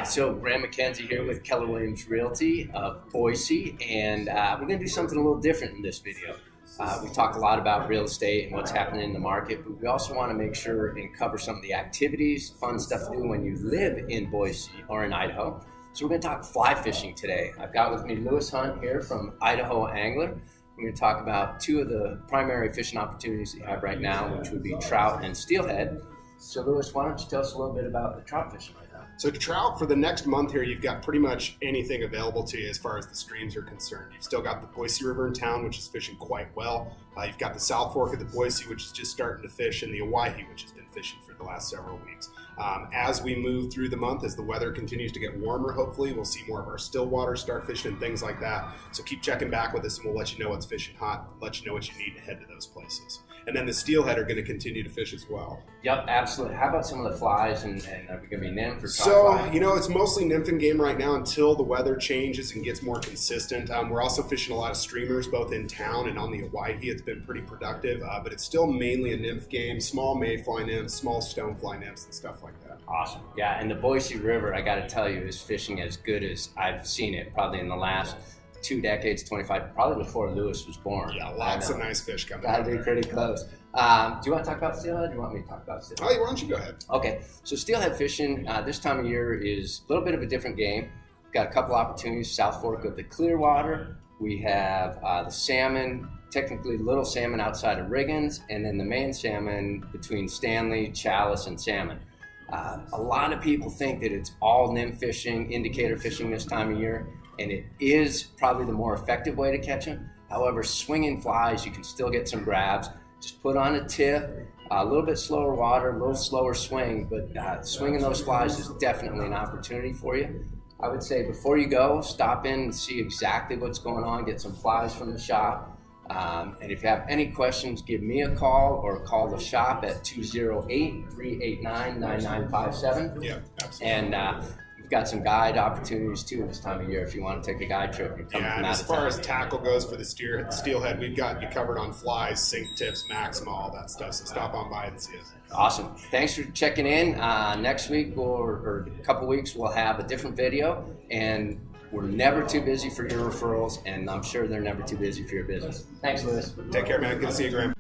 right, so Graham Mackenzie here with Keller Realty of Boise, and we're going to do something a little different in this video. We talk a lot about real estate and what's happening in the market, but we also want to make sure and cover some of the activities, fun stuff to do when you live in Boise or in Idaho. So we're going to talk fly fishing today. I've got with me Lewis Hunt here from Idaho Angler. We're going to talk about two of the primary fishing opportunities that you have right now, which would be trout and steelhead. So Lewis, why don't you tell us a little bit about the trout fishing right now? So trout, for the next month here, you've got pretty much anything available to you as far as the streams are concerned. You've still got the Boise River in town, which is fishing quite well. You've got the South Fork of the Boise, which is just starting to fish, and the Owyhee, which has been fishing for the last several weeks. As we move through the month, as the weather continues to get warmer, hopefully, we'll see more of our still water start fishing and things like that. So keep checking back with us, and we'll let you know what's fishing hot, let you know what you need to head to those places. And then the steelhead are going to continue to fish as well. Yep, absolutely. How about some of the flies, and are we going to be nymph or trout So, fly? it's mostly nymphing game right now until the weather changes and gets more consistent. We're also fishing a lot of streamers, both in town and on the Owyhee. It's been pretty productive, but it's still mainly a nymph game, small mayfly nymphs, small stonefly nymphs, and stuff like that. Awesome. Yeah, and the Boise River, I got to tell you, is fishing as good as I've seen it, probably in the last 2 decades, 25, probably before Lewis was born. Yeah, lots of nice fish coming out. That'd be pretty close. Do you want to talk about steelhead, or do you want me to talk about steelhead? Oh, why don't you go ahead? Okay, so steelhead fishing this time of year is a little bit of a different game. We've got a couple opportunities, South Fork of the Clearwater. We have the salmon, technically little salmon outside of Riggins, and then the main salmon between Stanley, Chalice, and Salmon. A lot of people think that it's all nymph fishing, indicator fishing this time of year, and it is probably the more effective way to catch them. However, swinging flies, you can still get some grabs. Just put on a tip, a little bit slower water, a little slower swing, but swinging those flies is definitely an opportunity for you. I would say before you go, stop in and see exactly what's going on, get some flies from the shop. And if you have any questions, give me a call or call the shop at 208-389-9957. Yeah, absolutely. And we've got some guide opportunities too this time of year if you want to take a guide trip and come from and out as of far town. as tackle goes for the steelhead, we've got you covered on flies, sink tips, Maxima, all that stuff. So stop on by and see us. Awesome. Thanks for checking in. Next week or a couple weeks, we'll have a different video, and we're never too busy for your referrals, and I'm sure they're never too busy for your business. Thanks, Lewis. Take care, man. Good to see you, Graham.